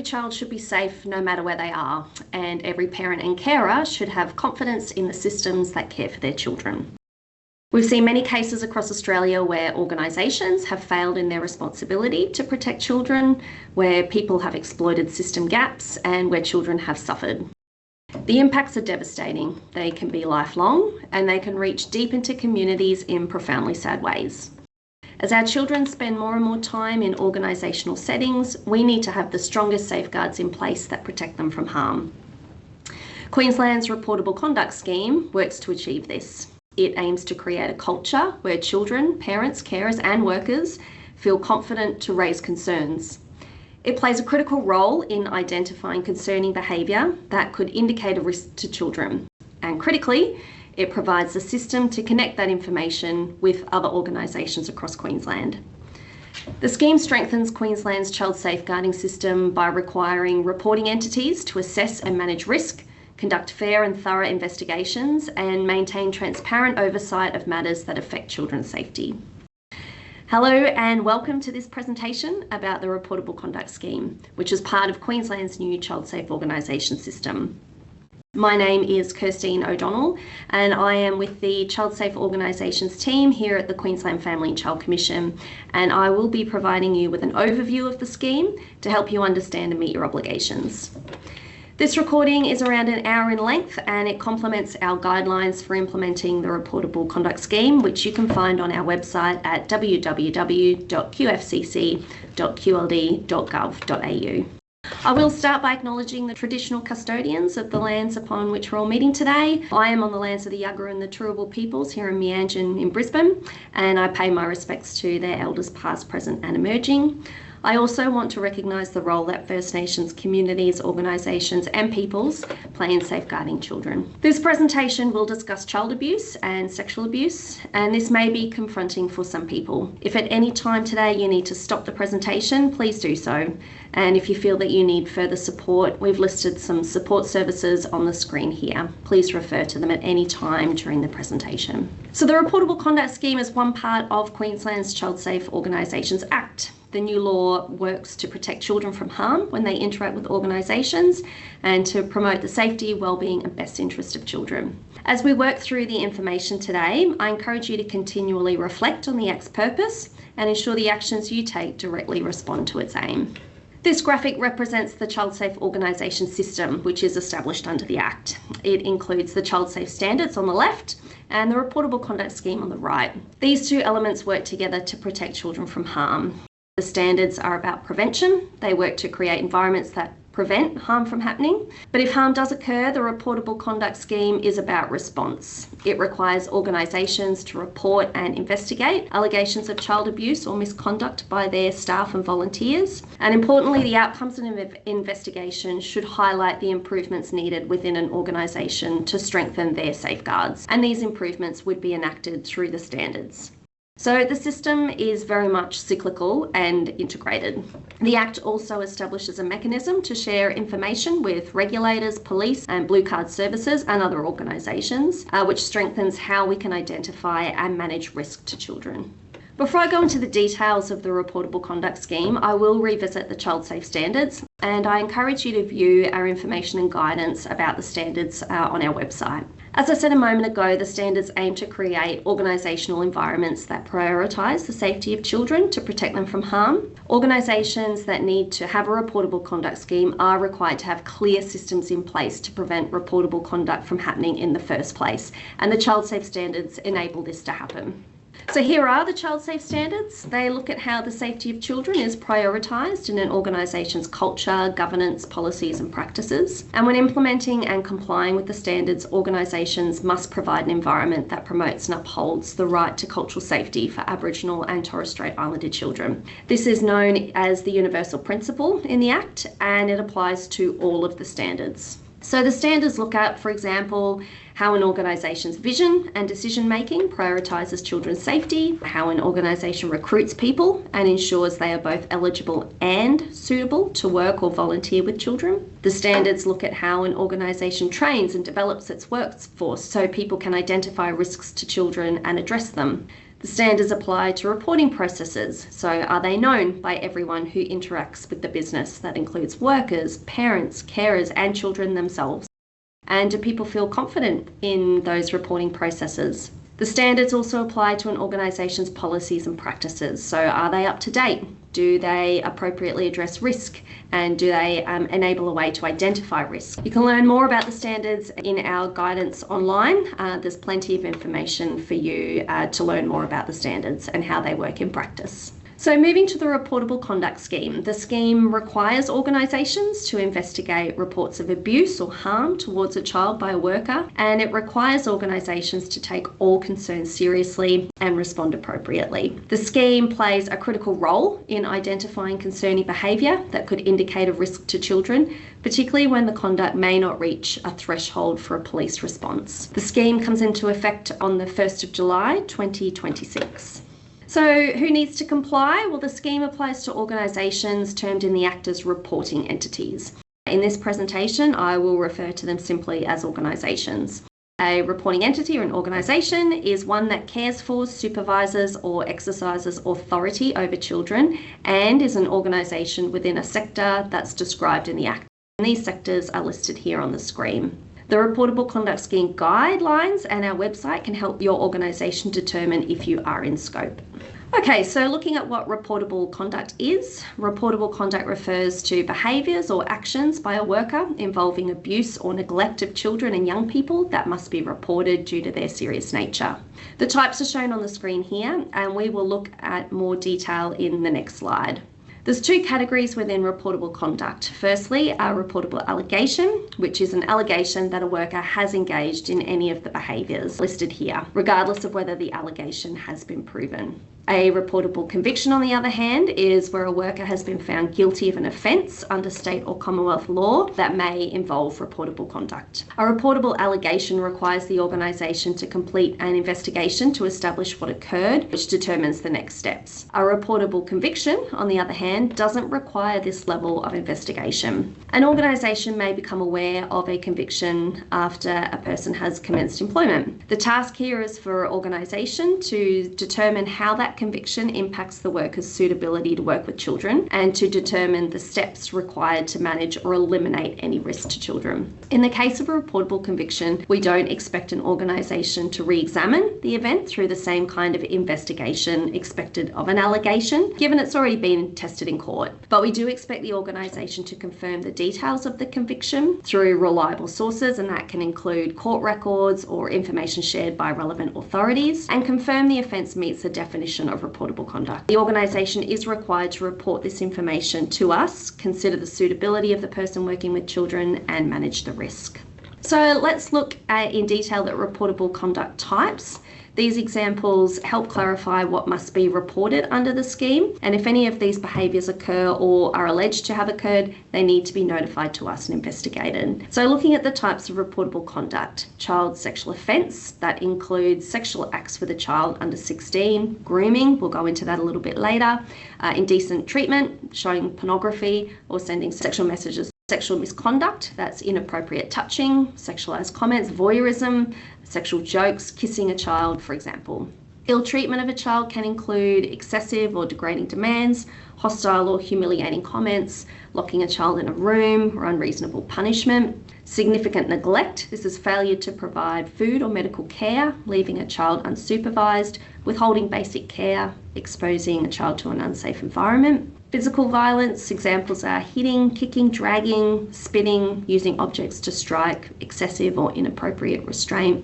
child should be safe no matter where they are, and every parent and carer should have confidence in the systems that care for their children. We've seen many cases across Australia where organisations have failed in their responsibility to protect children, where people have exploited system gaps, and where children have suffered. The impacts are devastating. They can be lifelong, and they can reach deep into communities in profoundly sad ways. As our children spend more and more time in organisational settings, we need to have the strongest safeguards in place that protect them from harm. Queensland's Reportable Conduct Scheme works to achieve this. It aims to create a culture where children, parents, carers and workers feel confident to raise concerns. It plays a critical role in identifying concerning behaviour that could indicate a risk to children. And critically, it provides a system to connect that information with other organisations across Queensland. The scheme strengthens Queensland's child safeguarding system by requiring reporting entities to assess and manage risk, conduct fair and thorough investigations, and maintain transparent oversight of matters that affect children's safety. Hello and welcome to this presentation about the Reportable Conduct Scheme, which is part of Queensland's new Child Safe Organisation system. My name is Kirstine O'Donnell and I am with the Child Safe Organisations team here at the Queensland Family and Child Commission, and I will be providing you with an overview of the scheme to help you understand and meet your obligations. This recording is around an hour in length and it complements our guidelines for implementing the Reportable Conduct Scheme, which you can find on our website at www.qfcc.qld.gov.au. I will start by acknowledging the traditional custodians of the lands upon which we're all meeting today. I am on the lands of the Yagara and the Turrbal peoples here in Meanjin in Brisbane, and I pay my respects to their elders past, present and emerging. I also want to recognise the role that First Nations communities, organisations and peoples play in safeguarding children. This presentation will discuss child abuse and sexual abuse, and this may be confronting for some people. If at any time today you need to stop the presentation, please do so. And if you feel that you need further support, we've listed some support services on the screen here. Please refer to them at any time during the presentation. So the Reportable Conduct Scheme is one part of Queensland's Child Safe Organisations Act. The new law works to protect children from harm when they interact with organisations and to promote the safety, wellbeing and best interest of children. As we work through the information today, I encourage you to continually reflect on the Act's purpose and ensure the actions you take directly respond to its aim. This graphic represents the Child Safe Organisation system, which is established under the Act. It includes the Child Safe Standards on the left and the Reportable Conduct Scheme on the right. These two elements work together to protect children from harm. The standards are about prevention. They work to create environments that prevent harm from happening. But if harm does occur, the Reportable Conduct Scheme is about response. It requires organisations to report and investigate allegations of child abuse or misconduct by their staff and volunteers. And importantly, the outcomes of an investigation should highlight the improvements needed within an organisation to strengthen their safeguards. And these improvements would be enacted through the standards. So the system is very much cyclical and integrated. The Act also establishes a mechanism to share information with regulators, police and blue card services and other organisations, which strengthens how we can identify and manage risk to children. Before I go into the details of the Reportable Conduct Scheme, I will revisit the Child Safe Standards, and I encourage you to view our information and guidance about the standards on our website. As I said a moment ago, the standards aim to create organisational environments that prioritise the safety of children to protect them from harm. Organisations that need to have a reportable conduct scheme are required to have clear systems in place to prevent reportable conduct from happening in the first place, and the Child Safe Standards enable this to happen. So here are the Child Safe Standards. They look at how the safety of children is prioritised in an organisation's culture, governance, policies and practices. And when implementing and complying with the standards, organisations must provide an environment that promotes and upholds the right to cultural safety for Aboriginal and Torres Strait Islander children. This is known as the universal principle in the Act, and it applies to all of the standards. So the standards look at, for example, how an organisation's vision and decision making prioritises children's safety, how an organisation recruits people and ensures they are both eligible and suitable to work or volunteer with children. The standards look at how an organisation trains and develops its workforce so people can identify risks to children and address them. The standards apply to reporting processes. So are they known by everyone who interacts with the business? That includes workers, parents, carers, and children themselves. And do people feel confident in those reporting processes? The standards also apply to an organisation's policies and practices. So are they up to date? Do they appropriately address risk? And do they enable a way to identify risk? You can learn more about the standards in our guidance online. There's plenty of information for you to learn more about the standards and how they work in practice. So moving to the reportable conduct scheme. The scheme requires organisations to investigate reports of abuse or harm towards a child by a worker, and it requires organisations to take all concerns seriously and respond appropriately. The scheme plays a critical role in identifying concerning behaviour that could indicate a risk to children, particularly when the conduct may not reach a threshold for a police response. The scheme comes into effect on the 1st of July 2026. So who needs to comply? Well, the scheme applies to organisations termed in the Act as reporting entities. In this presentation, I will refer to them simply as organisations. A reporting entity or an organisation is one that cares for, supervises or exercises authority over children and is an organisation within a sector that's described in the Act. And these sectors are listed here on the screen. The Reportable Conduct Scheme guidelines and our website can help your organisation determine if you are in scope. Okay, so looking at what reportable conduct is. Reportable conduct refers to behaviours or actions by a worker involving abuse or neglect of children and young people that must be reported due to their serious nature. The types are shown on the screen here, and we will look at more detail in the next slide. There's two categories within reportable conduct. Firstly, a reportable allegation, which is an allegation that a worker has engaged in any of the behaviours listed here, regardless of whether the allegation has been proven. A reportable conviction, on the other hand, is where a worker has been found guilty of an offence under state or Commonwealth law that may involve reportable conduct. A reportable allegation requires the organisation to complete an investigation to establish what occurred, which determines the next steps. A reportable conviction, on the other hand, doesn't require this level of investigation. An organisation may become aware of a conviction after a person has commenced employment. The task here is for an organisation to determine how that conviction impacts the worker's suitability to work with children and to determine the steps required to manage or eliminate any risk to children. In the case of a reportable conviction, we don't expect an organisation to re-examine the event through the same kind of investigation expected of an allegation, given it's already been tested in court. But we do expect the organisation to confirm the details of the conviction through reliable sources, and that can include court records or information shared by relevant authorities, and confirm the offence meets the definition of reportable conduct. The organisation is required to report this information to us, consider the suitability of the person working with children, and manage the risk. So let's look at in detail at reportable conduct types. These examples help clarify what must be reported under the scheme, and if any of these behaviours occur or are alleged to have occurred, they need to be notified to us and investigated. So looking at the types of reportable conduct: child sexual offence, that includes sexual acts with a child under 16, grooming, we'll go into that a little bit later, indecent treatment, showing pornography or sending sexual messages. Sexual misconduct, that's inappropriate touching, sexualised comments, voyeurism, sexual jokes, kissing a child, for example. Ill treatment of a child can include excessive or degrading demands, hostile or humiliating comments, locking a child in a room, or unreasonable punishment. Significant neglect, this is failure to provide food or medical care, leaving a child unsupervised, withholding basic care, exposing a child to an unsafe environment. Physical violence, examples are hitting, kicking, dragging, spitting, using objects to strike, excessive or inappropriate restraint.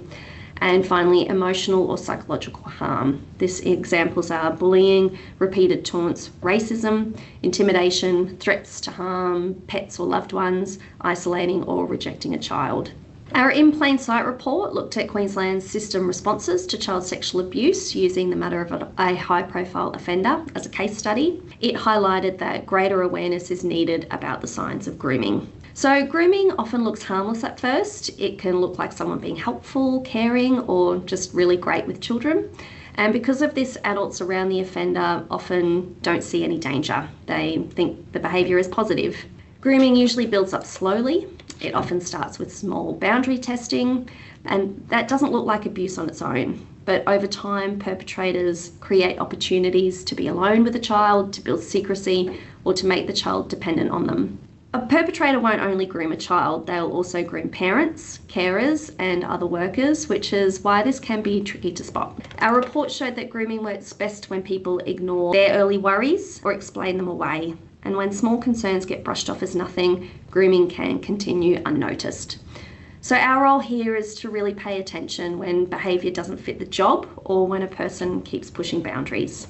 And finally, emotional or psychological harm. These examples are bullying, repeated taunts, racism, intimidation, threats to harm pets or loved ones, isolating or rejecting a child. Our In Plain Sight report looked at Queensland's system responses to child sexual abuse using the matter of a high-profile offender as a case study. It highlighted that greater awareness is needed about the signs of grooming. So grooming often looks harmless at first. It can look like someone being helpful, caring, or just really great with children. And because of this, adults around the offender often don't see any danger. They think the behaviour is positive. Grooming usually builds up slowly. It often starts with small boundary testing, and that doesn't look like abuse on its own. But over time, perpetrators create opportunities to be alone with a child, to build secrecy, or to make the child dependent on them. A perpetrator won't only groom a child, they'll also groom parents, carers, and other workers, which is why this can be tricky to spot. Our report showed that grooming works best when people ignore their early worries or explain them away. And when small concerns get brushed off as nothing, grooming can continue unnoticed. So our role here is to really pay attention when behaviour doesn't fit the job or when a person keeps pushing boundaries.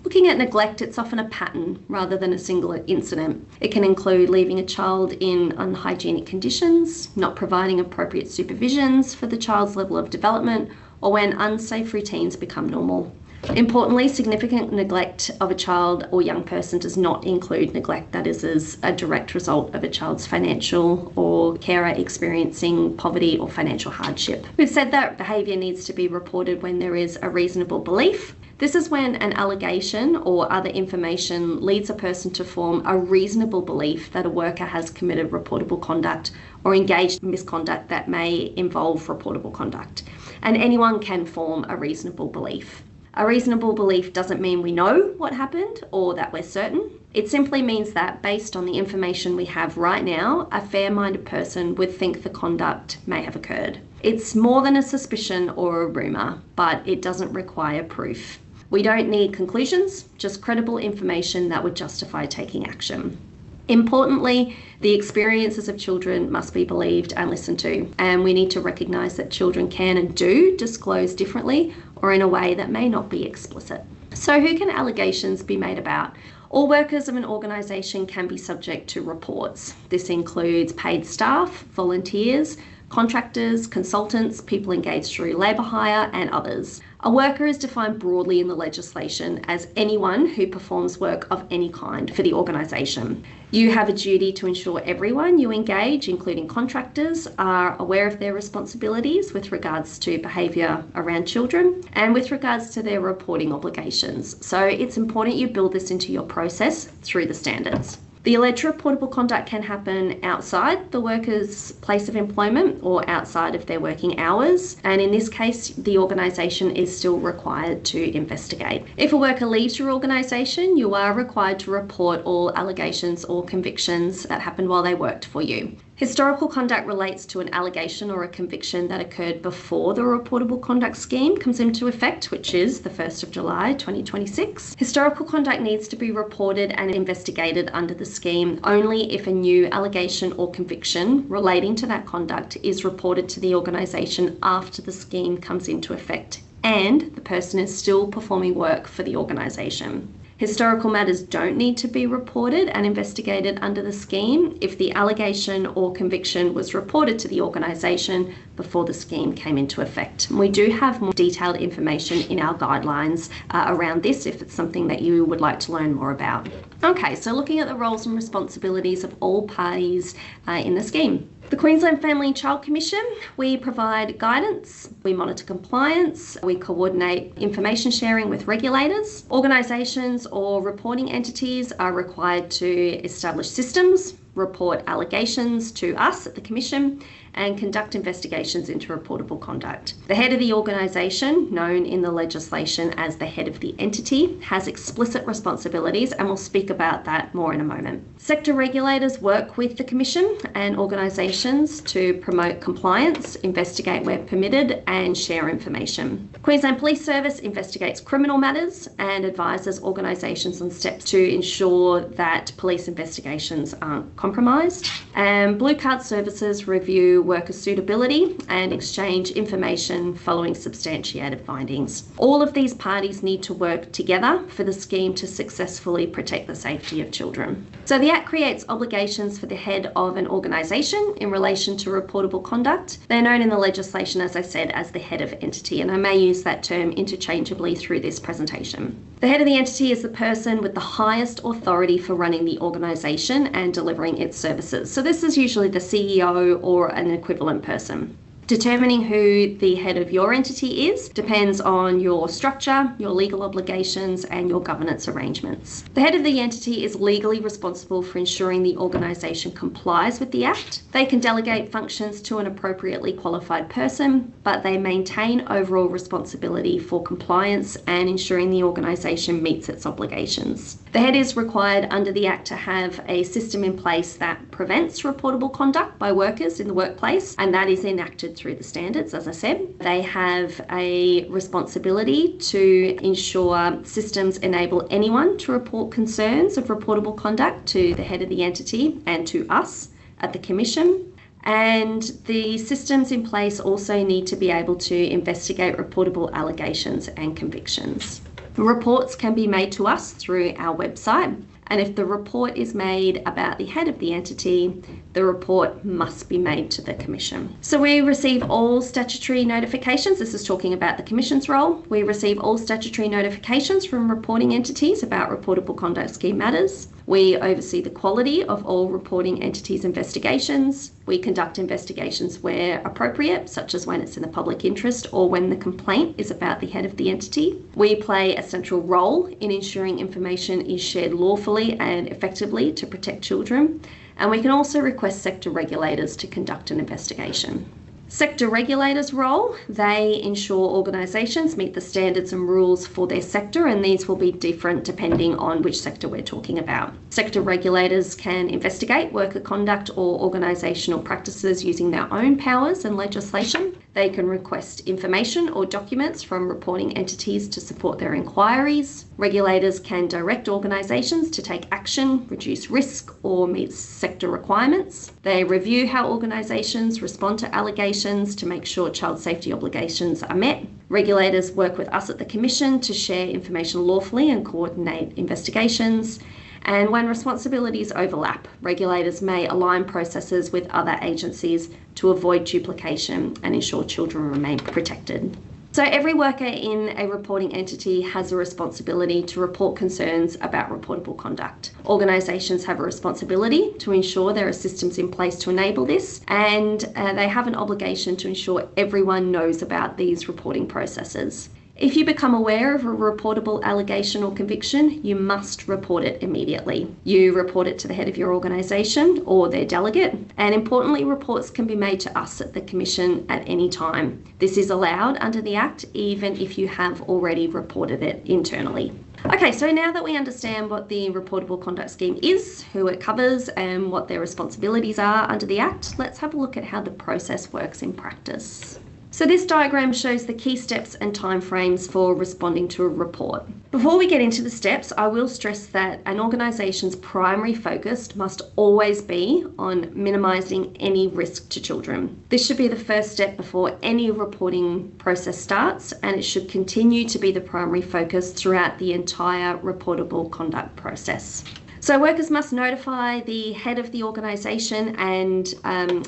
Looking at neglect, it's often a pattern rather than a single incident. It can include leaving a child in unhygienic conditions, not providing appropriate supervisions for the child's level of development, or when unsafe routines become normal. Importantly, significant neglect of a child or young person does not include neglect that is as a direct result of a child's financial or carer experiencing poverty or financial hardship. We've said that behaviour needs to be reported when there is a reasonable belief. This is when an allegation or other information leads a person to form a reasonable belief that a worker has committed reportable conduct or engaged in misconduct that may involve reportable conduct. And anyone can form a reasonable belief. A reasonable belief doesn't mean we know what happened or that we're certain. It simply means that based on the information we have right now, a fair-minded person would think the conduct may have occurred. It's more than a suspicion or a rumour, but it doesn't require proof. We don't need conclusions, just credible information that would justify taking action. Importantly, the experiences of children must be believed and listened to, and we need to recognise that children can and do disclose differently or in a way that may not be explicit. So who can allegations be made about? All workers of an organisation can be subject to reports. This includes paid staff, volunteers, contractors, consultants, people engaged through labour hire, and others. A worker is defined broadly in the legislation as anyone who performs work of any kind for the organisation. You have a duty to ensure everyone you engage, including contractors, are aware of their responsibilities with regards to behaviour around children and with regards to their reporting obligations. So it's important you build this into your process through the standards. The alleged reportable conduct can happen outside the worker's place of employment or outside of their working hours, and in this case, the organisation is still required to investigate. If a worker leaves your organisation, you are required to report all allegations or convictions that happened while they worked for you. Historical conduct relates to an allegation or a conviction that occurred before the reportable conduct scheme comes into effect, which is the 1st of July 2026. Historical conduct needs to be reported and investigated under the scheme only if a new allegation or conviction relating to that conduct is reported to the organisation after the scheme comes into effect and the person is still performing work for the organisation. Historical matters don't need to be reported and investigated under the scheme if the allegation or conviction was reported to the organisation before the scheme came into effect. We do have more detailed information in our guidelines around this if it's something that you would like to learn more about. Okay, so looking at the roles and responsibilities of all parties in the scheme. The Queensland Family and Child Commission, we provide guidance, we monitor compliance, we coordinate information sharing with regulators. Organisations or reporting entities are required to establish systems, report allegations to us at the Commission, and conduct investigations into reportable conduct. The head of the organisation, known in the legislation as the head of the entity, has explicit responsibilities, and we'll speak about that more in a moment. Sector regulators work with the Commission and organisations to promote compliance, investigate where permitted, and share information. Queensland Police Service investigates criminal matters and advises organisations on steps to ensure that police investigations aren't compromised. And Blue Card Services review worker suitability and exchange information following substantiated findings. All of these parties need to work together for the scheme to successfully protect the safety of children. So the Act creates obligations for the head of an organisation in relation to reportable conduct. They're known in the legislation, as I said, as the head of entity, and I may use that term interchangeably through this presentation. The head of the entity is the person with the highest authority for running the organisation and delivering its services. So this is usually the CEO or an equivalent person. Determining who the head of your entity is depends on your structure, your legal obligations, and your governance arrangements. The head of the entity is legally responsible for ensuring the organisation complies with the Act. They can delegate functions to an appropriately qualified person, but they maintain overall responsibility for compliance and ensuring the organisation meets its obligations. The head is required under the Act to have a system in place that prevents reportable conduct by workers in the workplace, and that is enacted through the standards, as I said. They have a responsibility to ensure systems enable anyone to report concerns of reportable conduct to the head of the entity and to us at the Commission. And the systems in place also need to be able to investigate reportable allegations and convictions. Reports can be made to us through our website, and if the report is made about the head of the entity, the report must be made to the Commission. So we receive all statutory notifications. This is talking about the Commission's role. We receive all statutory notifications from reporting entities about reportable conduct scheme matters. We oversee the quality of all reporting entities' investigations. We conduct investigations where appropriate, such as when it's in the public interest or when the complaint is about the head of the entity. We play a central role in ensuring information is shared lawfully and effectively to protect children. And we can also request sector regulators to conduct an investigation. Sector regulators' role, they ensure organisations meet the standards and rules for their sector, and these will be different depending on which sector we're talking about. Sector regulators can investigate worker conduct or organisational practices using their own powers and legislation. They can request information or documents from reporting entities to support their inquiries. Regulators can direct organisations to take action, reduce risk, or meet sector requirements. They review how organisations respond to allegations to make sure child safety obligations are met. Regulators work with us at the Commission to share information lawfully and coordinate investigations. And when responsibilities overlap, regulators may align processes with other agencies to avoid duplication and ensure children remain protected. So every worker in a reporting entity has a responsibility to report concerns about reportable conduct. Organisations have a responsibility to ensure there are systems in place to enable this, and they have an obligation to ensure everyone knows about these reporting processes. If you become aware of a reportable allegation or conviction, you must report it immediately. You report it to the head of your organisation or their delegate, and importantly, reports can be made to us at the Commission at any time. This is allowed under the Act, even if you have already reported it internally. Okay, so now that we understand what the Reportable Conduct Scheme is, who it covers, and what their responsibilities are under the Act, let's have a look at how the process works in practice. So this diagram shows the key steps and timeframes for responding to a report. Before we get into the steps, I will stress that an organisation's primary focus must always be on minimising any risk to children. This should be the first step before any reporting process starts, and it should continue to be the primary focus throughout the entire reportable conduct process. So workers must notify the head of the organisation, and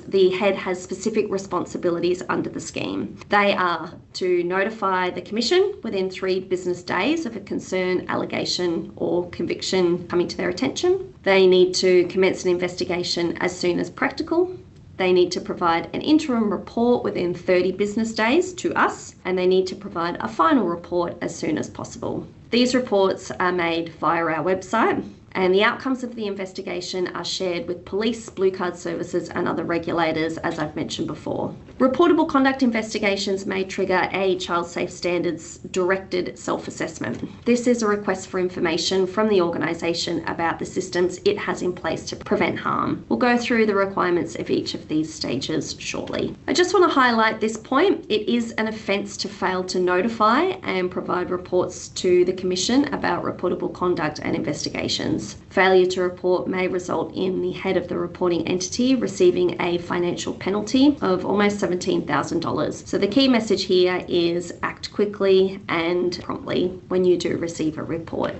the head has specific responsibilities under the scheme. They are to notify the Commission within 3 business days of a concern, allegation or conviction coming to their attention. They need to commence an investigation as soon as practical. They need to provide an interim report within 30 business days to us, and they need to provide a final report as soon as possible. These reports are made via our website, and the outcomes of the investigation are shared with police, blue card services and other regulators, as I've mentioned before. Reportable conduct investigations may trigger a Child Safe Standards directed self-assessment. This is a request for information from the organisation about the systems it has in place to prevent harm. We'll go through the requirements of each of these stages shortly. I just want to highlight this point. It is an offence to fail to notify and provide reports to the Commission about reportable conduct and investigations. Failure to report may result in the head of the reporting entity receiving a financial penalty of almost $17,000. So the key message here is act quickly and promptly when you do receive a report.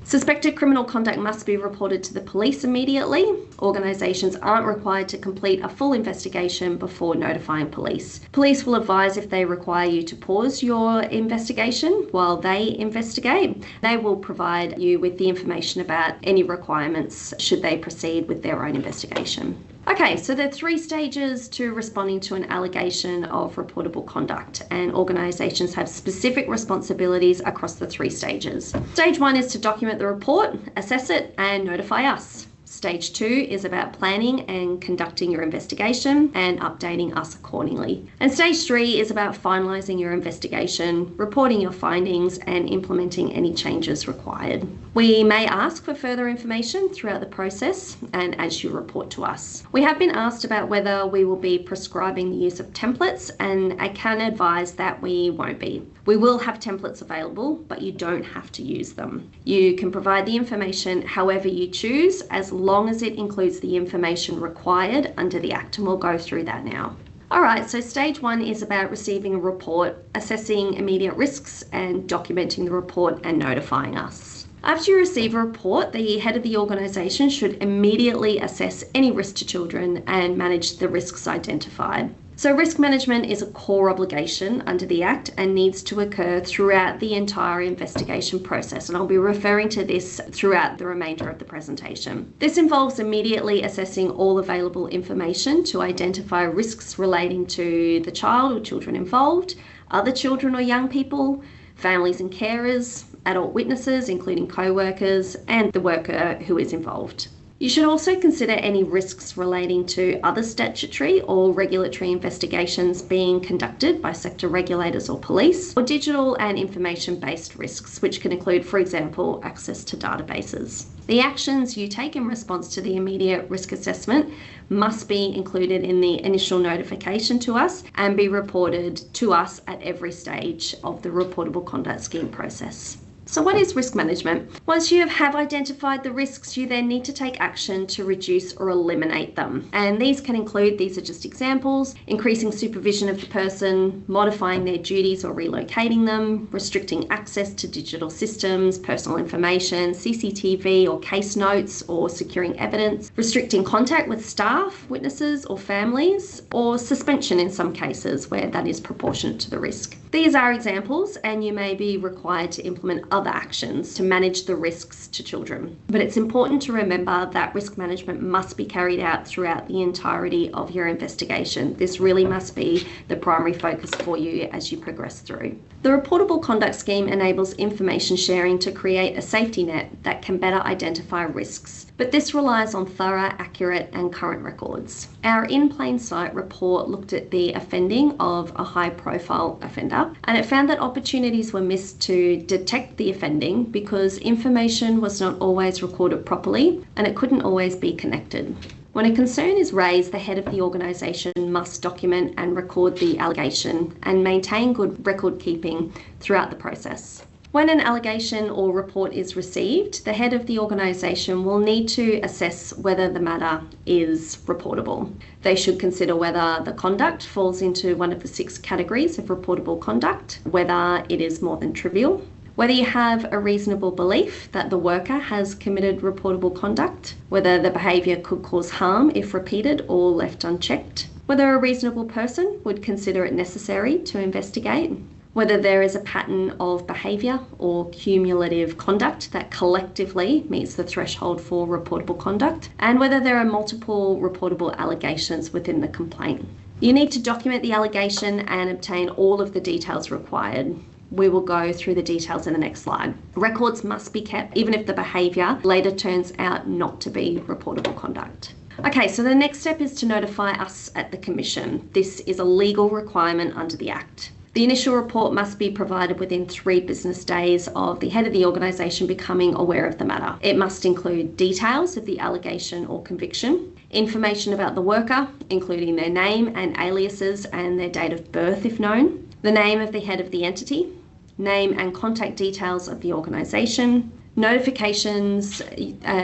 Suspected criminal conduct must be reported to the police immediately. Organisations aren't required to complete a full investigation before notifying police. Police will advise if they require you to pause your investigation while they investigate. They will provide you with the information about any requirements should they proceed with their own investigation. Okay, so there are 3 stages to responding to an allegation of reportable conduct, and organisations have specific responsibilities across the 3 stages. Stage 1 is to document the report, assess it, and notify us. Stage 2 is about planning and conducting your investigation and updating us accordingly. And stage 3 is about finalising your investigation, reporting your findings, and implementing any changes required. We may ask for further information throughout the process and as you report to us. We have been asked about whether we will be prescribing the use of templates, and I can advise that we won't be. We will have templates available, but you don't have to use them. You can provide the information however you choose, as long as it includes the information required under the Act, and we'll go through that now. Alright, so stage 1 is about receiving a report, assessing immediate risks, and documenting the report and notifying us. After you receive a report, the head of the organisation should immediately assess any risk to children and manage the risks identified. So risk management is a core obligation under the Act and needs to occur throughout the entire investigation process, and I'll be referring to this throughout the remainder of the presentation. This involves immediately assessing all available information to identify risks relating to the child or children involved, other children or young people, families and carers, adult witnesses including co-workers, and the worker who is involved. You should also consider any risks relating to other statutory or regulatory investigations being conducted by sector regulators or police, or digital and information-based risks, which can include, for example, access to databases. The actions you take in response to the immediate risk assessment must be included in the initial notification to us and be reported to us at every stage of the reportable conduct scheme process. So what is risk management? Once you have identified the risks, you then need to take action to reduce or eliminate them. And these can include, these are just examples, increasing supervision of the person, modifying their duties or relocating them, restricting access to digital systems, personal information, CCTV or case notes, or securing evidence, restricting contact with staff, witnesses or families, or suspension in some cases where that is proportionate to the risk. These are examples, and you may be required to implement other actions to manage the risks to children. But it's important to remember that risk management must be carried out throughout the entirety of your investigation. This really must be the primary focus for you as you progress through. The Reportable Conduct Scheme enables information sharing to create a safety net that can better identify risks, but this relies on thorough, accurate and current records. Our In Plain Sight report looked at the offending of a high-profile offender, and it found that opportunities were missed to detect the offending because information was not always recorded properly and it couldn't always be connected. When a concern is raised, the head of the organisation must document and record the allegation and maintain good record keeping throughout the process. When an allegation or report is received, the head of the organisation will need to assess whether the matter is reportable. They should consider whether the conduct falls into one of the 6 categories of reportable conduct, whether it is more than trivial, whether you have a reasonable belief that the worker has committed reportable conduct, whether the behaviour could cause harm if repeated or left unchecked, whether a reasonable person would consider it necessary to investigate, whether there is a pattern of behaviour or cumulative conduct that collectively meets the threshold for reportable conduct, and whether there are multiple reportable allegations within the complaint. You need to document the allegation and obtain all of the details required. We will go through the details in the next slide. Records must be kept even if the behaviour later turns out not to be reportable conduct. Okay, so the next step is to notify us at the Commission. This is a legal requirement under the Act. The initial report must be provided within 3 business days of the head of the organisation becoming aware of the matter. It must include details of the allegation or conviction, information about the worker, including their name and aliases and their date of birth if known, the name of the head of the entity, name and contact details of the organisation, notifications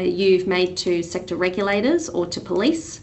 you've made to sector regulators or to police,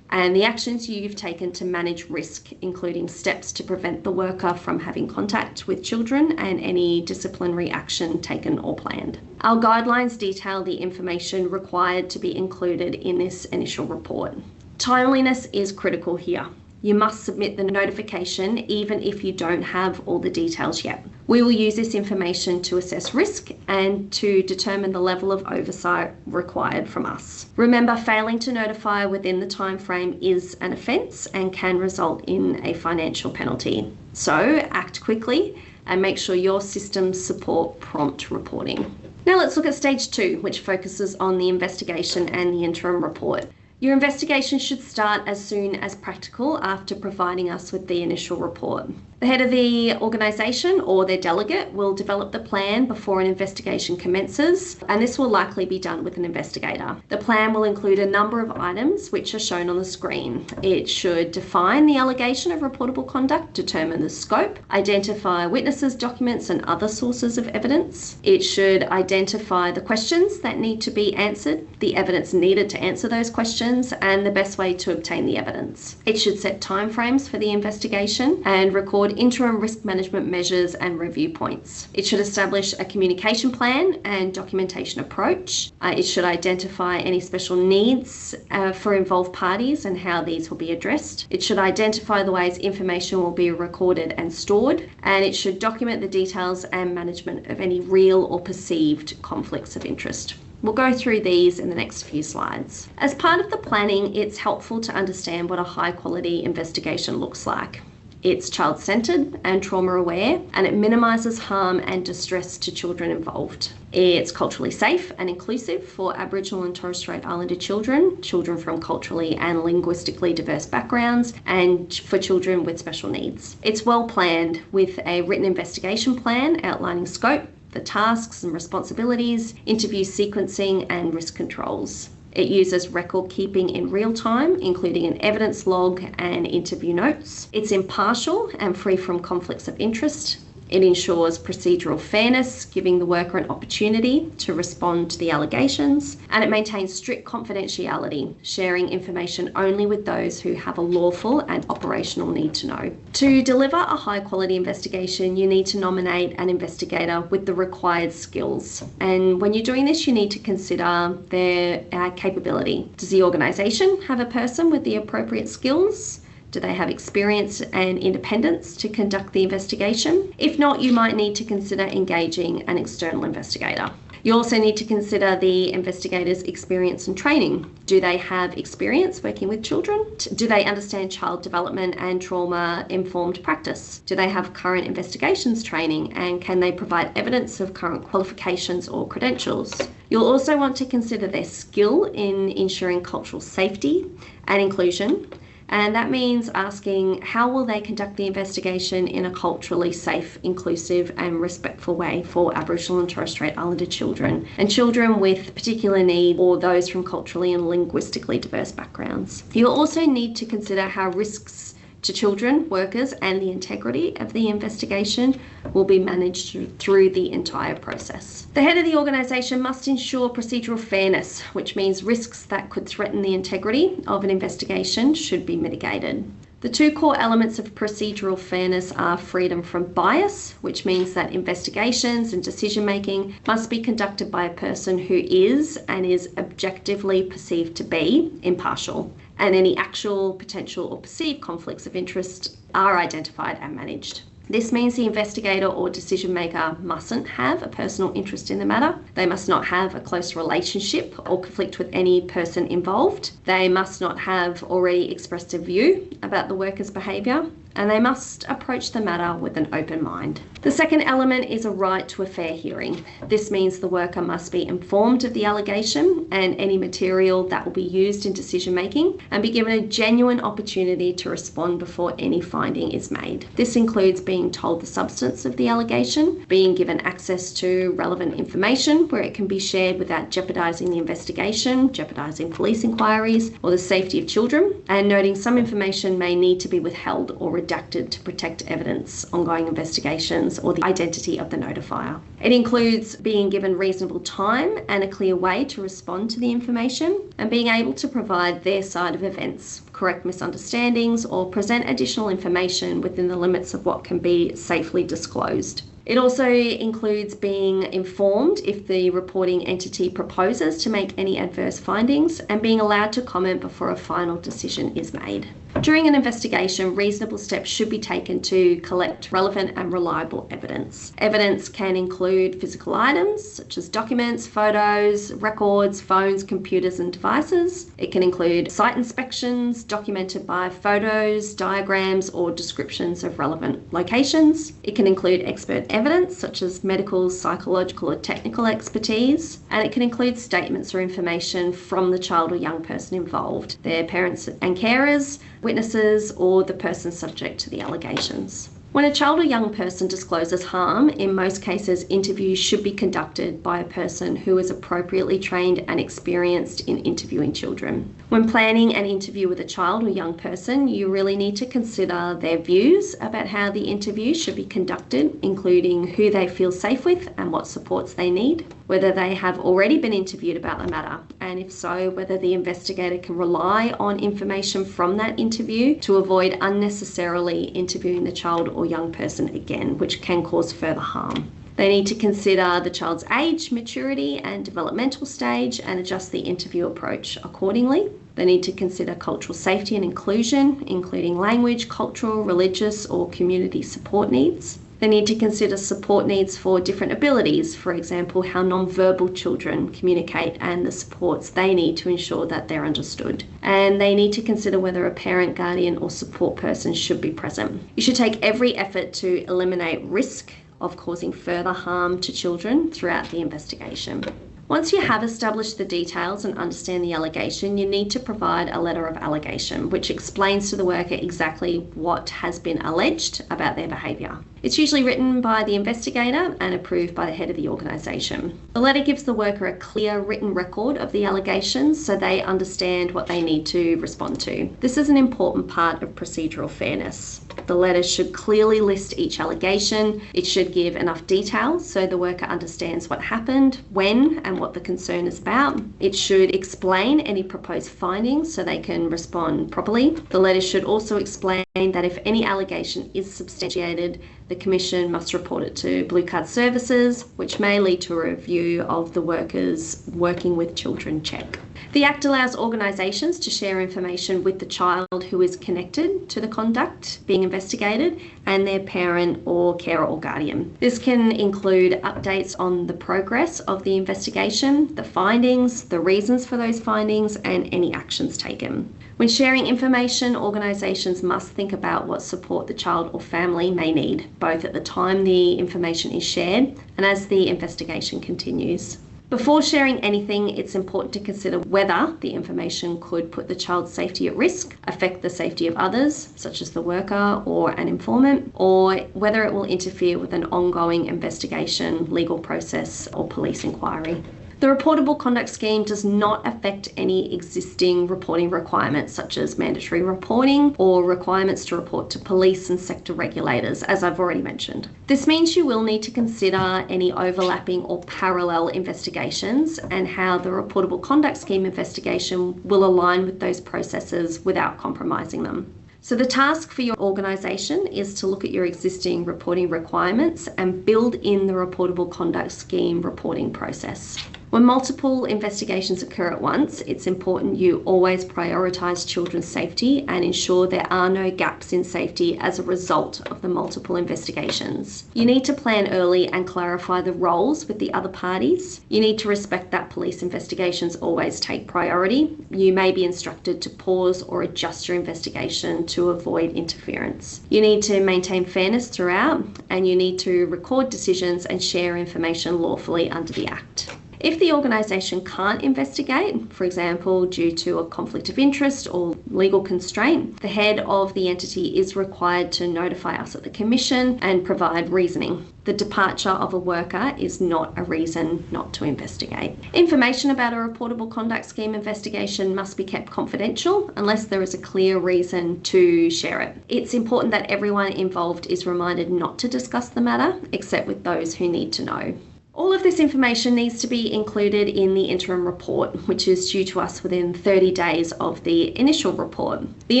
and the actions you've taken to manage risk, including steps to prevent the worker from having contact with children and any disciplinary action taken or planned. Our guidelines detail the information required to be included in this initial report. Timeliness is critical here. You must submit the notification even if you don't have all the details yet. We will use this information to assess risk and to determine the level of oversight required from us. Remember, failing to notify within the time frame is an offence and can result in a financial penalty. So act quickly and make sure your systems support prompt reporting. Now let's look at stage 2, which focuses on the investigation and the interim report. Your investigation should start as soon as practical after providing us with the initial report. The head of the organisation or their delegate will develop the plan before an investigation commences, and this will likely be done with an investigator. The plan will include a number of items which are shown on the screen. It should define the allegation of reportable conduct, determine the scope, identify witnesses, documents and other sources of evidence. It should identify the questions that need to be answered, the evidence needed to answer those questions, and the best way to obtain the evidence. It should set timeframes for the investigation and record interim risk management measures and review points. It should establish a communication plan and documentation approach. It should identify any special needs for involved parties and how these will be addressed. It should identify the ways information will be recorded and stored, and it should document the details and management of any real or perceived conflicts of interest. We'll go through these in the next few slides. As part of the planning, it's helpful to understand what a high-quality investigation looks like. It's child-centred and trauma-aware, and it minimises harm and distress to children involved. It's culturally safe and inclusive for Aboriginal and Torres Strait Islander children, children from culturally and linguistically diverse backgrounds, and for children with special needs. It's well planned with a written investigation plan outlining scope, the tasks and responsibilities, interview sequencing and risk controls. It uses record keeping in real time, including an evidence log and interview notes. It's impartial and free from conflicts of interest. It ensures procedural fairness, giving the worker an opportunity to respond to the allegations, and it maintains strict confidentiality, sharing information only with those who have a lawful and operational need to know. To deliver a high-quality investigation, you need to nominate an investigator with the required skills. And when you're doing this, you need to consider their capability. Does the organisation have a person with the appropriate skills? Do they have experience and independence to conduct the investigation? If not, you might need to consider engaging an external investigator. You also need to consider the investigator's experience and training. Do they have experience working with children? Do they understand child development and trauma-informed practice? Do they have current investigations training, and can they provide evidence of current qualifications or credentials? You'll also want to consider their skill in ensuring cultural safety and inclusion. And that means asking how will they conduct the investigation in a culturally safe, inclusive and respectful way for Aboriginal and Torres Strait Islander children and children with particular need or those from culturally and linguistically diverse backgrounds. You'll also need to consider how risks to children, workers and the integrity of the investigation will be managed through the entire process. The head of the organisation must ensure procedural fairness, which means risks that could threaten the integrity of an investigation should be mitigated. The two core elements of procedural fairness are freedom from bias, which means that investigations and decision-making must be conducted by a person who is and is objectively perceived to be impartial, and any actual, potential or perceived conflicts of interest are identified and managed. This means the investigator or decision maker mustn't have a personal interest in the matter. They must not have a close relationship or conflict with any person involved. They must not have already expressed a view about the worker's behaviour, and they must approach the matter with an open mind. The second element is a right to a fair hearing. This means the worker must be informed of the allegation and any material that will be used in decision making and be given a genuine opportunity to respond before any finding is made. This includes being told the substance of the allegation, being given access to relevant information where it can be shared without jeopardising the investigation, jeopardising police inquiries or the safety of children, and noting some information may need to be withheld or redacted to protect evidence, ongoing investigations, or the identity of the notifier. It includes being given reasonable time and a clear way to respond to the information and being able to provide their side of events, correct misunderstandings, or present additional information within the limits of what can be safely disclosed. It also includes being informed if the reporting entity proposes to make any adverse findings and being allowed to comment before a final decision is made. During an investigation, reasonable steps should be taken to collect relevant and reliable evidence. Evidence can include physical items such as documents, photos, records, phones, computers and devices. It can include site inspections documented by photos, diagrams or descriptions of relevant locations. It can include expert evidence such as medical, psychological or technical expertise, and it can include statements or information from the child or young person involved, their parents and carers, witnesses or the person subject to the allegations. When a child or young person discloses harm, in most cases interviews should be conducted by a person who is appropriately trained and experienced in interviewing children. When planning an interview with a child or young person, you really need to consider their views about how the interview should be conducted, including who they feel safe with and what supports they need, whether they have already been interviewed about the matter, and if so, whether the investigator can rely on information from that interview to avoid unnecessarily interviewing the child or young person again, which can cause further harm. They need to consider the child's age, maturity and developmental stage and adjust the interview approach accordingly. They need to consider cultural safety and inclusion, including language, cultural, religious or community support needs. They need to consider support needs for different abilities, for example, how non-verbal children communicate and the supports they need to ensure that they're understood. And they need to consider whether a parent, guardian or support person should be present. You should take every effort to eliminate risk of causing further harm to children throughout the investigation. Once you have established the details and understand the allegation, you need to provide a letter of allegation, which explains to the worker exactly what has been alleged about their behaviour. It's usually written by the investigator and approved by the head of the organisation. The letter gives the worker a clear written record of the allegations so they understand what they need to respond to. This is an important part of procedural fairness. The letter should clearly list each allegation. It should give enough detail so the worker understands what happened, when, and what the concern is about. It should explain any proposed findings so they can respond properly. The letter should also explain that if any allegation is substantiated, the Commission must report it to Blue Card Services, which may lead to a review of the workers' Working with Children check. The Act allows organisations to share information with the child who is connected to the conduct being investigated and their parent or carer or guardian. This can include updates on the progress of the investigation, the findings, the reasons for those findings and any actions taken. When sharing information, organisations must think about what support the child or family may need, both at the time the information is shared and as the investigation continues. Before sharing anything, it's important to consider whether the information could put the child's safety at risk, affect the safety of others, such as the worker or an informant, or whether it will interfere with an ongoing investigation, legal process, or police inquiry. The Reportable Conduct Scheme does not affect any existing reporting requirements such as mandatory reporting or requirements to report to police and sector regulators, as I've already mentioned. This means you will need to consider any overlapping or parallel investigations and how the Reportable Conduct Scheme investigation will align with those processes without compromising them. So the task for your organisation is to look at your existing reporting requirements and build in the Reportable Conduct Scheme reporting process. When multiple investigations occur at once, it's important you always prioritise children's safety and ensure there are no gaps in safety as a result of the multiple investigations. You need to plan early and clarify the roles with the other parties. You need to respect that police investigations always take priority. You may be instructed to pause or adjust your investigation to avoid interference. You need to maintain fairness throughout, and you need to record decisions and share information lawfully under the Act. If the organisation can't investigate, for example, due to a conflict of interest or legal constraint, the head of the entity is required to notify us at the Commission and provide reasoning. The departure of a worker is not a reason not to investigate. Information about a Reportable Conduct Scheme investigation must be kept confidential unless there is a clear reason to share it. It's important that everyone involved is reminded not to discuss the matter, except with those who need to know. All of this information needs to be included in the interim report, which is due to us within 30 days of the initial report. The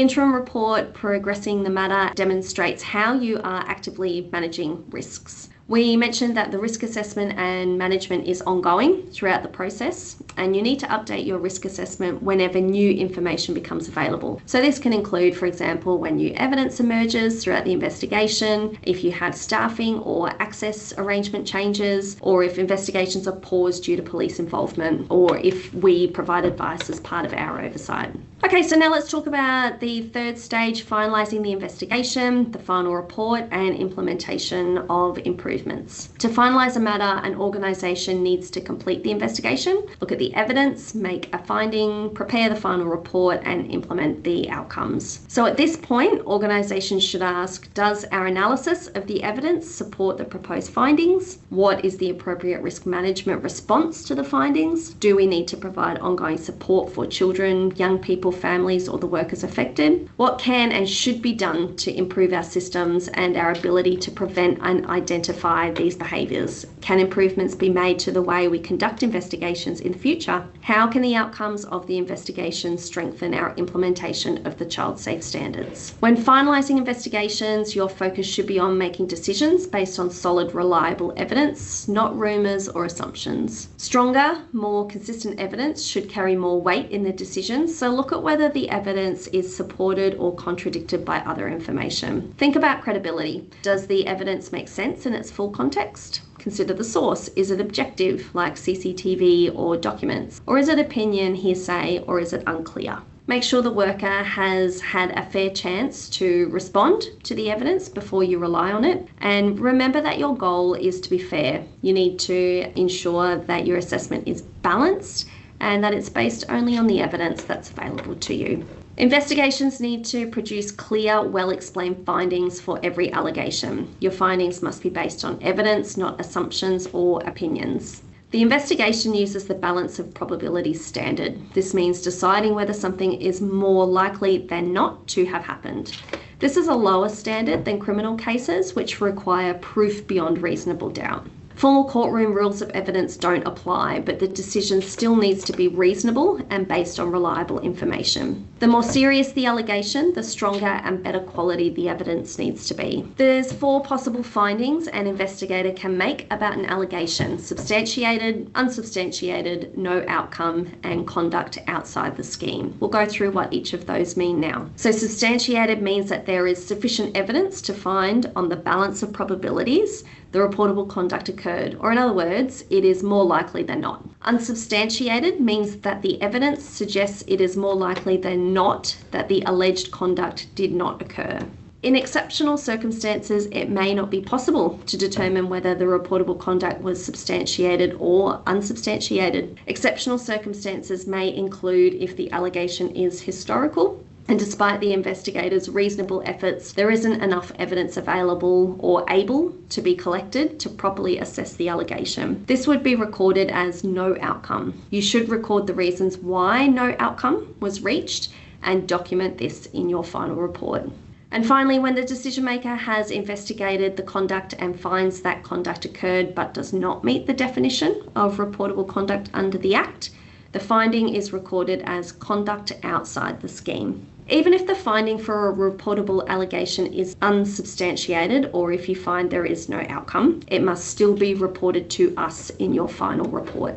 interim report progressing the matter demonstrates how you are actively managing risks. We mentioned that the risk assessment and management is ongoing throughout the process, and you need to update your risk assessment whenever new information becomes available. So this can include, for example, when new evidence emerges throughout the investigation, if you have staffing or access arrangement changes, or if investigations are paused due to police involvement, or if we provide advice as part of our oversight. Okay, so now let's talk about the third stage, finalising the investigation, the final report and implementation of improvements. To finalise a matter, an organisation needs to complete the investigation, look at the evidence, make a finding, prepare the final report and implement the outcomes. So at this point, organisations should ask, does our analysis of the evidence support the proposed findings? What is the appropriate risk management response to the findings? Do we need to provide ongoing support for children, young people, families or the workers affected? What can and should be done to improve our systems and our ability to prevent and identify these behaviours? Can improvements be made to the way we conduct investigations in the future? How can the outcomes of the investigation strengthen our implementation of the child safe standards? When finalising investigations, your focus should be on making decisions based on solid, reliable evidence, not rumours or assumptions. Stronger, more consistent evidence should carry more weight in the decisions, so look at whether the evidence is supported or contradicted by other information. Think about credibility. Does the evidence make sense in its full context? Consider the source. Is it objective, like CCTV or documents? Or is it opinion, hearsay, or is it unclear? Make sure the worker has had a fair chance to respond to the evidence before you rely on it. And remember that your goal is to be fair. You need to ensure that your assessment is balanced and that it's based only on the evidence that's available to you. Investigations need to produce clear, well-explained findings for every allegation. Your findings must be based on evidence, not assumptions or opinions. The investigation uses the balance of probabilities standard. This means deciding whether something is more likely than not to have happened. This is a lower standard than criminal cases, which require proof beyond reasonable doubt. Formal courtroom rules of evidence don't apply, but the decision still needs to be reasonable and based on reliable information. The more serious the allegation, the stronger and better quality the evidence needs to be. There's 4 possible findings an investigator can make about an allegation: substantiated, unsubstantiated, no outcome, and conduct outside the scheme. We'll go through what each of those mean now. So substantiated means that there is sufficient evidence to find on the balance of probabilities the reportable conduct occurred, or in other words, it is more likely than not. Unsubstantiated means that the evidence suggests it is more likely than not that the alleged conduct did not occur. In exceptional circumstances, it may not be possible to determine whether the reportable conduct was substantiated or unsubstantiated. Exceptional circumstances may include if the allegation is historical, and despite the investigators' reasonable efforts, there isn't enough evidence available or able to be collected to properly assess the allegation. This would be recorded as no outcome. You should record the reasons why no outcome was reached and document this in your final report. And finally, when the decision maker has investigated the conduct and finds that conduct occurred but does not meet the definition of reportable conduct under the Act, the finding is recorded as conduct outside the scheme. Even if the finding for a reportable allegation is unsubstantiated, or if you find there is no outcome, it must still be reported to us in your final report.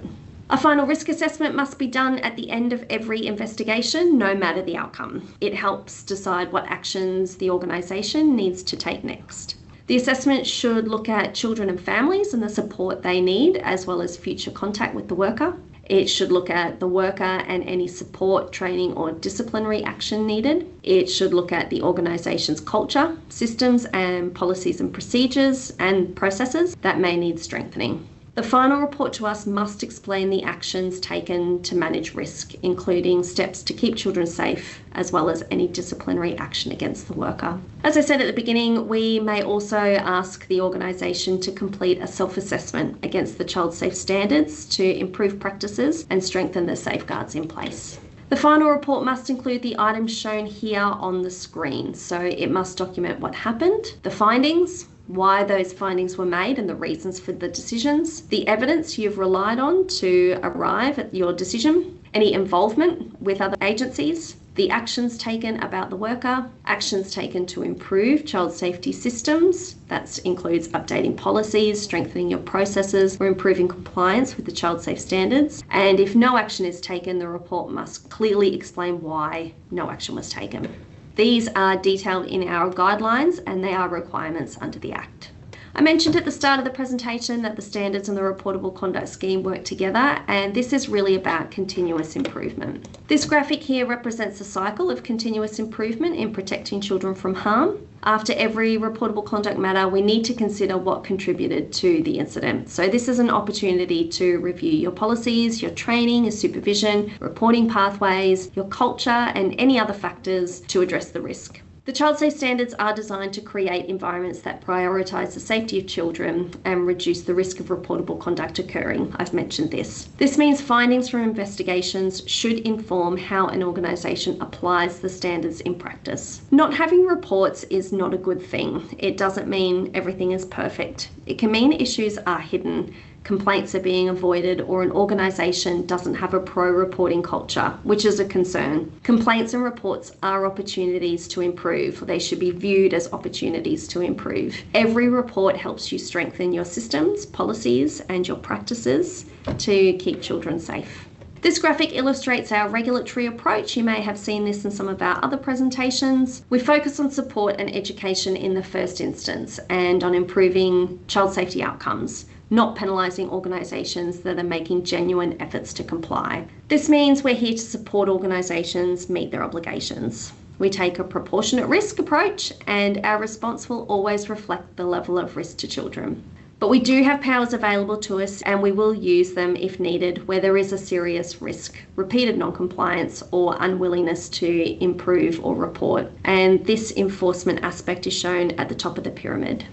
A final risk assessment must be done at the end of every investigation, no matter the outcome. It helps decide what actions the organisation needs to take next. The assessment should look at children and families and the support they need, as well as future contact with the worker. It should look at the worker and any support, training or disciplinary action needed. It should look at the organisation's culture, systems and policies and procedures and processes that may need strengthening. The final report to us must explain the actions taken to manage risk, including steps to keep children safe, as well as any disciplinary action against the worker. As I said at the beginning, we may also ask the organisation to complete a self-assessment against the child safe standards to improve practices and strengthen the safeguards in place. The final report must include the items shown here on the screen. So it must document what happened, the findings, why those findings were made and the reasons for the decisions, the evidence you've relied on to arrive at your decision, any involvement with other agencies, the actions taken about the worker, actions taken to improve child safety systems. That includes updating policies, strengthening your processes, or improving compliance with the child safe standards. And if no action is taken, the report must clearly explain why no action was taken. These are detailed in our guidelines and they are requirements under the Act. I mentioned at the start of the presentation that the standards and the reportable conduct scheme work together, and this is really about continuous improvement. This graphic here represents a cycle of continuous improvement in protecting children from harm. After every reportable conduct matter, we need to consider what contributed to the incident. So this is an opportunity to review your policies, your training, your supervision, reporting pathways, your culture, and any other factors to address the risk. The child safe standards are designed to create environments that prioritise the safety of children and reduce the risk of reportable conduct occurring. I've mentioned this. This means findings from investigations should inform how an organisation applies the standards in practice. Not having reports is not a good thing. It doesn't mean everything is perfect. It can mean issues are hidden, complaints are being avoided, or an organisation doesn't have a pro-reporting culture, which is a concern. Complaints and reports are opportunities to improve. They should be viewed as opportunities to improve. Every report helps you strengthen your systems, policies, and your practices to keep children safe. This graphic illustrates our regulatory approach. You may have seen this in some of our other presentations. We focus on support and education in the first instance and on improving child safety outcomes, not penalising organisations that are making genuine efforts to comply. This means we're here to support organisations meet their obligations. We take a proportionate risk approach and our response will always reflect the level of risk to children. But we do have powers available to us and we will use them if needed where there is a serious risk, repeated non-compliance or unwillingness to improve or report. And this enforcement aspect is shown at the top of the pyramid.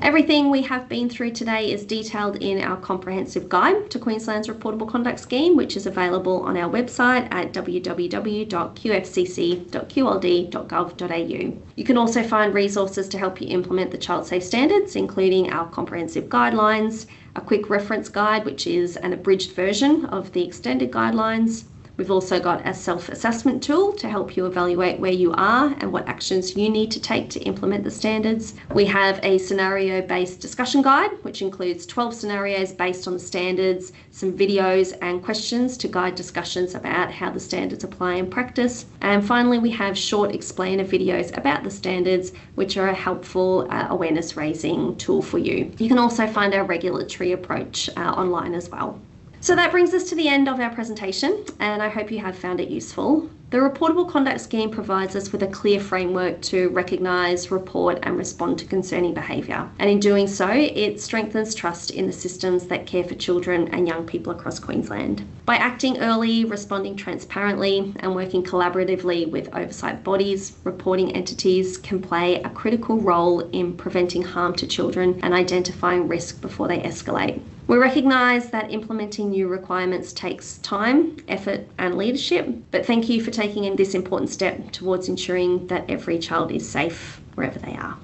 Everything we have been through today is detailed in our comprehensive guide to Queensland's Reportable Conduct Scheme, which is available on our website at www.qfcc.qld.gov.au. You can also find resources to help you implement the child safe standards, including our comprehensive guidelines, a quick reference guide, which is an abridged version of the extended guidelines. We've also got a self-assessment tool to help you evaluate where you are and what actions you need to take to implement the standards. We have a scenario-based discussion guide, which includes 12 scenarios based on the standards, some videos and questions to guide discussions about how the standards apply in practice. And finally, we have short explainer videos about the standards, which are a helpful awareness-raising tool for you. You can also find our regulatory approach online as well. So that brings us to the end of our presentation, and I hope you have found it useful. The Reportable Conduct Scheme provides us with a clear framework to recognise, report and respond to concerning behaviour. And in doing so, it strengthens trust in the systems that care for children and young people across Queensland. By acting early, responding transparently and working collaboratively with oversight bodies, reporting entities can play a critical role in preventing harm to children and identifying risk before they escalate. We recognise that implementing new requirements takes time, effort and leadership, but thank you for taking this important step towards ensuring that every child is safe wherever they are.